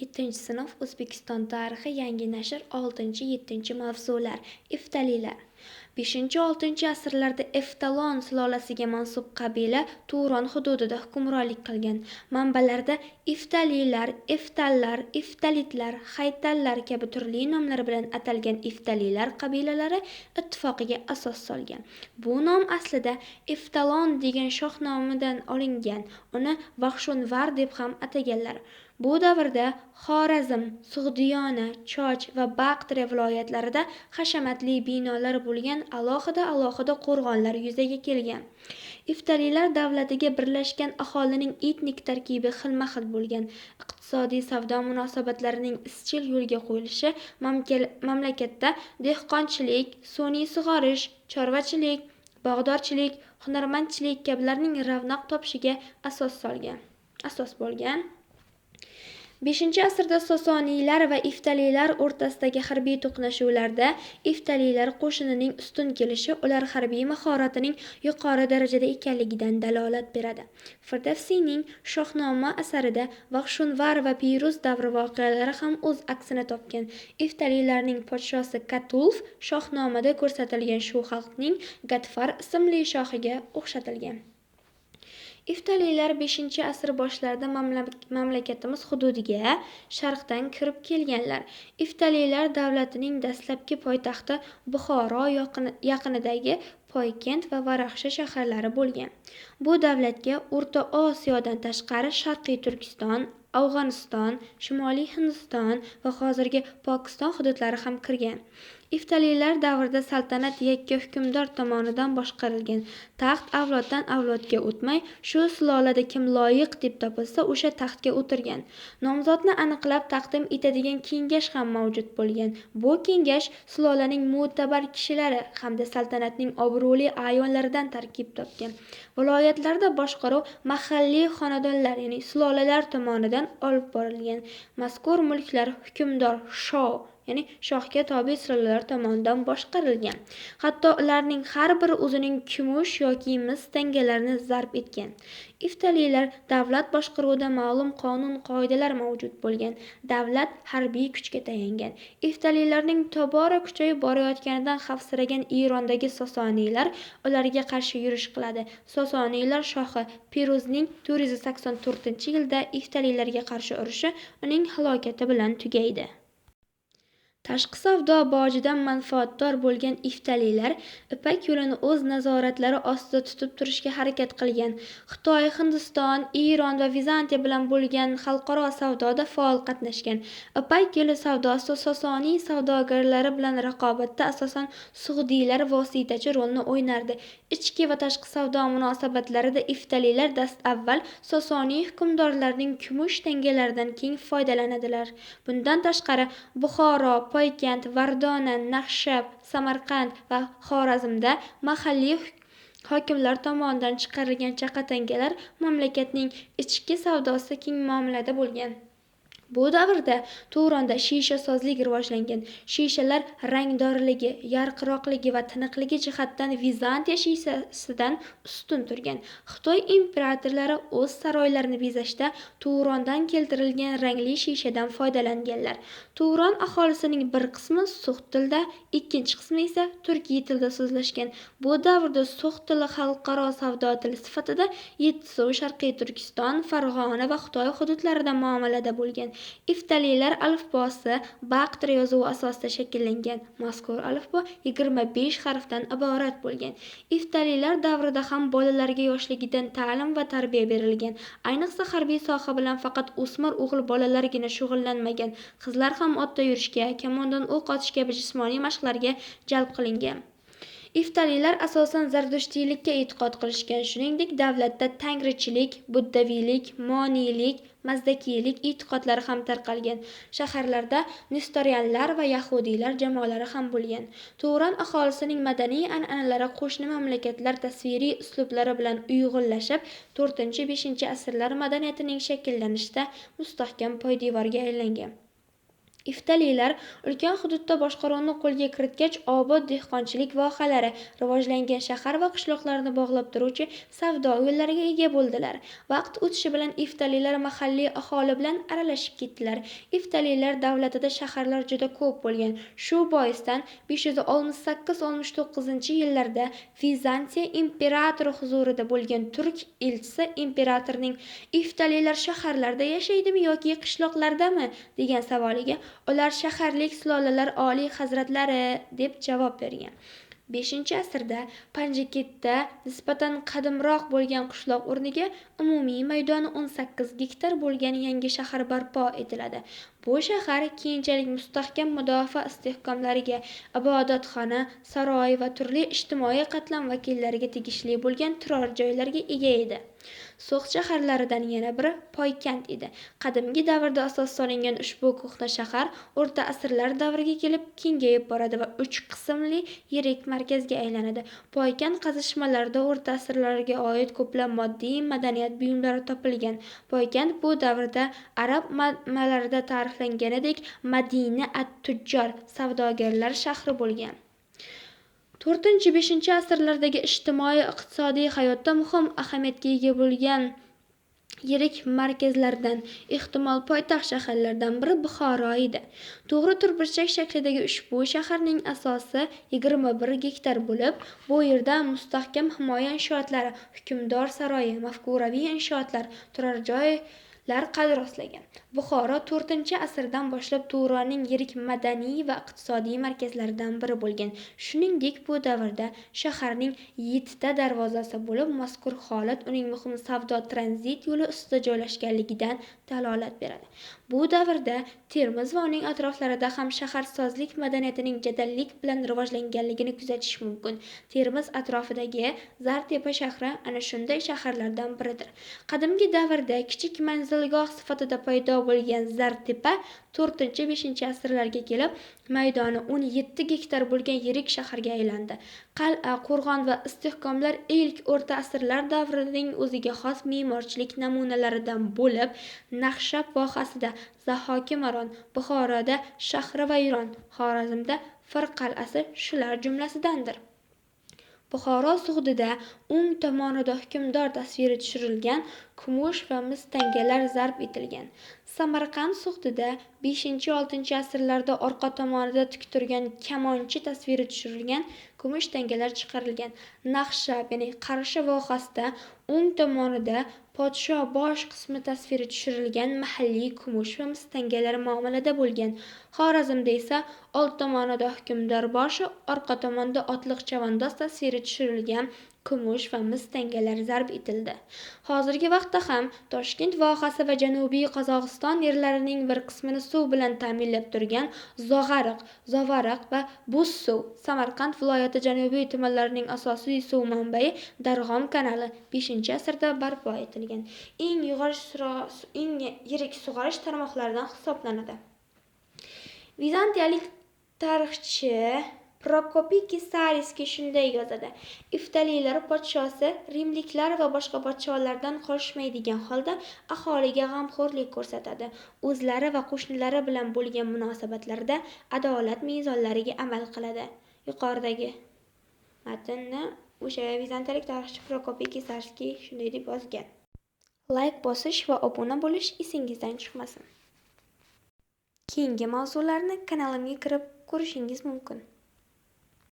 7 sinf O'zbekiston tarixi yangi nashr 6-7 mavzular. Iftalilar 5-6 asrlarda Eftalon sulolasiga mansub qabila Turon hududida hukmronlik qilgan. Manbalarda Iftalilar, Eftallar, Iftalitlar, Haytallar kabi turli nomlar bilan atalgan Iftalilar qabilalari ittifoqiga asos solgan. Bu nom aslida Eftalon degan shohnomidan olingan. Uni Vaxshunvar deb ham ataganlar. Bu davrda Xorazm, Sug'diyona, Choch va Baqtriya viloyatlarida hashamatli binolar bo'lgan alohida qo'rg'onlar yuzaga kelgan. Iftalilar davlatiga birlashgan aholining etnik tarkibi xilma-xil bo'lgan. Iqtisodiy savdo munosabatlarining izchil yo'lga qo'yilishi mamlakatda dehqonchilik, sun'iy sug'orish, chorvachilik, bog'dorchilik, hunarmandchilik kabilarning ravnaq topishiga asos bo'lgan. 5-asrda Sosoniylar va Iftalilar o'rtasidagi harbiy to'qnashuvlarda Iftalilar qo'shinining ustun kelishi ular harbiy mahoratining yuqori darajada ekanligidan dalolat beradi. Firdavsiyning Shohnoma asarida Vaxshunvar va Piruz davri voqealari ham o'z aksini topgan. Iftalilarning podshosi Katulf Shohnomada ko'rsatilgan shu xalqning Gatfar ismli shohiga o'xshatilgan. Iftalilar 5-asr boshlarida mamlakatimiz hududiga sharqdan kirib kelganlar. Iftalilar davlatining dastlabki poytaxti Buxoro yaqinidagi Poykent va Varaxsha shaharlari bo'lgan. Bu davlatga O'rta Osiyodan tashqari Sharqiy Turkiston, Afg'oniston, Shimoliy Hindiston va hozirgi Pokiston hududlari ham kirgan. Iftalilar davrida saltanat yakka hukmdor tomonidan boshqarilgan. Taxt avloddan avlodga o'tmay, shu sulolada kim loyiq deb topilsa, o'sha taxtga o'tirgan. Nomzodni aniqlab taqdim etadigan kengash ham mavjud bo'lgan. Bu kengash sulolaning mo'tabar kishilari hamda saltanatning obro'li a'yonlaridan tarkib topgan. Viloyatlarda boshqaruv mahalliy xonadonlar, ya'ni sulolalar tomonidan olib borilgan. Mazkur mulklar hukmdor ya'ni shohga tobe sulolalar tomonidan boshqarilgan. Hatto ularning har biri o'zining kumush yoki mis tangalarini zarb etgan. Iftalilar davlat boshqaruvida ma'lum qonun-qoidalar mavjud bo'lgan. Davlat harbiy kuchga tayangan. Iftalilarning tobora kuchayib borayotganidan xavfsiragan Erondagi Sosoniylar ularga qarshi yurish qiladi. Sosoniylar shohi Piruzning 484-yilda Iftalilarga qarshi urushi uning halokati bilan tugaydi. Tashqi savdo bojidan manfaatdor bo'lgan Iftalilar Ipak yo'lini o'z nazoratlari ostida tutib turishga harakat qilgan. Xitoy, Hindiston, Eron va Vizantiya bilan bo'lgan xalqaro savdoda faol qatnashgan. Ipak yo'li savdosi Sosoniy savdogarlari bilan raqobatda asosan Sug'diylar vositachi rolni o'ynardi. Ichki va tashqi savdo munosabatlarida Iftalilar dastavval Sosoniy hukmdorlarining kumush tangalaridan keng foydalanadilar. Bundan tashqari Buxoro, Poykent, Vardona, Naqshab, Samarqand va Xorazmda mahalliy hokimlar tomonidan chiqarilgan chaqatangalar mamlakatning ichki savdosida keng muomalada bo'lgan. Bu davrda Turonda shisha-sozlik rivojlangan. Shishalar rangdorligi, yarqiroqligi va tiniqligi jihatdan Vizantiya shishasidan ustun turgan. Xitoy imperatorlari o'z saroylarini bezashda Turondan keltirilgan rangli shishadan foydalanganlar. Turon aholisining bir qismi Sug'd tilida, ikkinchi qismi esa turkiy tilda so'zlashgan. Bu davrda Sug'd tili xalqaro savdo tili sifatida Yettisuv, Sharqiy Turkiston, Farg'ona va Xitoy hududlarida muomalada bo'lgan. Iftalilar alifbosi Baqtriya yozuvi asosida shakllangan. Mazkur alifbo 25 harfdan iborat bo'lgan. Iftalilar davrida ham bolalarga yoshligidan ta'lim va tarbiya berilgan. Ayniqsa harbiy soha bilan faqat o'smir o'g'il bolalargina shug'ullanmagan. Qizlar ham otda yurishga, kamondan o'q otish kabi jismoniy mashqlarga jalb qilingan. Iftalilar asosan Zardushtiylikka e'tiqod qilishgan, shuningdek davlatda tangrichilik, buddaviylik, moniylik, mazdakiylik e'tiqodlari ham tarqalgan. Shaharlarda nestorianlar va yahudiylar jamoalari ham bo'lgan. Turon aholisining madaniy an'analari qo'shni mamlakatlar tasviriy uslublari bilan uyg'unlashib, 4-5 asrlar madaniyatining shakllanishida mustahkam poydevorga aylangan. Iftalilar ulkan hududda boshqaruvni qo'lga kiritgach, obod dehqonchilik vohalari, rivojlangan shahar va qishloqlarni bog'lab turuvchi savdo yo'llariga ega bo'ldilar. Vaqt o'tishi bilan iftalilar mahalliy aholi bilan aralashib ketdilar. Iftalilar davlatida shaharlar juda ko'p bo'lgan. Shu boisdan 568-69-yillarda Vizantiya imperatori huzurida bo'lgan turk elchisi imperatorning iftalilar shaharlarda yashaydimi yoki qishloqlardami degan savoliga ular shaharlik sulolalar oliy hazratlari deb javob bergan. 5-asrda Panjiketda nisbatan qadimroq bo'lgan qishloq o'rniga umumiy maydoni 18 gektar bo'lgan yangi shahar barpo etiladi. Bu shahar keyinchalik mustahkam mudofaa istehkomlariga, ibodatxona, saroy va turli ijtimoiy qatlam vakillariga tegishli bo'lgan turar joylarga ega edi. So'x shaharlaridan yana biri Poykent edi. Qadimgi davrda asos solingan ushbu ko'hna shahar o'rta asrlar davriga kelib kengayib boradi va 3 qismli yirik markazga aylanadi. Poykent qazishmalarida o'rta asrlarga oid ko'plab moddiy madaniyat buyumlari topilgan. Poykent bu davrda arab manbalarida ta'riflanganidek Madina at-Tujjor, savdogarlar shahri bo'lgan. 4-5 asrlardagi ijtimoiy-iqtisodiy hayotda muhim ahamiyatga ega bo'lgan yirik markazlardan, ehtimol poytaxt shaharlardan biri Buxoro edi. To'g'ri turburchak shaklidagi ushbu shaharning asosi 21 gektar bo'lib, bu yerda mustahkam himoya inshootlari, hukmdor saroyi, mafkuraviy inshootlar, turar joylar qad rostlagan. Buxoro 4-asrdan boshlab Turonning yirik madaniy va iqtisodiy markazlaridan biri bo'lgan. Shuningdek, bu davrda shaharning 7 ta darvozasi bo'lib, mazkur holat uning muhim savdo tranzit yo'li ustida joylashganligidan dalolat beradi. Bu davrda Termiz va uning atroflarida ham shaharsozlik madaniyatining jadallik bilan rivojlanganligini kuzatish mumkin. Termiz atrofidagi Zartepa shahri ana shunday shaharlardan biridir. Qadimgi davrda kichik manzilgoh sifatida paydo bo'lgan Zartepa 4-5-asrlarga kelib maydoni 17 gektar bo'lgan yirik shaharga aylandi. Qal'a, qo'rg'on va istehkomlar ilk o'rta asrlar davrining o'ziga xos me'morchilik namunalaridan bo'lib, Naqshab vohasida Zahokimaron, Buxoroda Shahrivayron, Xorazmda Fir qal'asi shular jumlasidandir. Buxoro sug'dida o'ng tomonida hukmdor tasviri tushirilgan kumush va mis tangalar zarb etilgan. Samarqand sug'dida 5-6-asrlarda orqa tomonida tik turgan kamonchi tasviri tushirilgan kumush tangalar chiqarilgan. Naqshab, ya'ni Qarshi vohasida o'ng tomonida podsho bosh qismi tasviri tushirilgan mahalliy kumush va mis tangalar muomalada bo'lgan. Xorazmda esa old tomonida hukmdor boshi, orqa tomonda otliq chavandoz tasviri tushirilgan kumush va mis tangalar zarb etildi. Hozirgi vaqtda ham Toshkent vohasi va janubiy Qozog'iston yerlarining bir qismini suv bilan ta'minlab turgan Zog'ariq, Zovariq va Bo'zsuv, Samarqand viloyati janubiy tumanlarining asosiy suv manbai Darg'om kanali 5-asrda barpo etilgan. Eng yirik sug'orish tarmoqlaridan hisoblanadi. Vizantiyalik tarixchi Prokopiy Kisariyskiy shunday yozadi: Iftalilar podshosi rimliklar va boshqa podsholardan qolishmaydigan holda aholiga g'amxo'rlik ko'rsatadi. O'zlari va qo'shnilari bilan bo'lgan munosabatlarda adolat mezonlariga amal qiladi. Yuqoridagi matnni o'sha vizantiyalik tarixchi Prokopiy Kisariyskiy shunday deb yozgan. Like bosish va obuna bo'lish esingizdan chiqmasin. Keyingi mavzularni kanalimga kirib ko'rishingiz mumkin.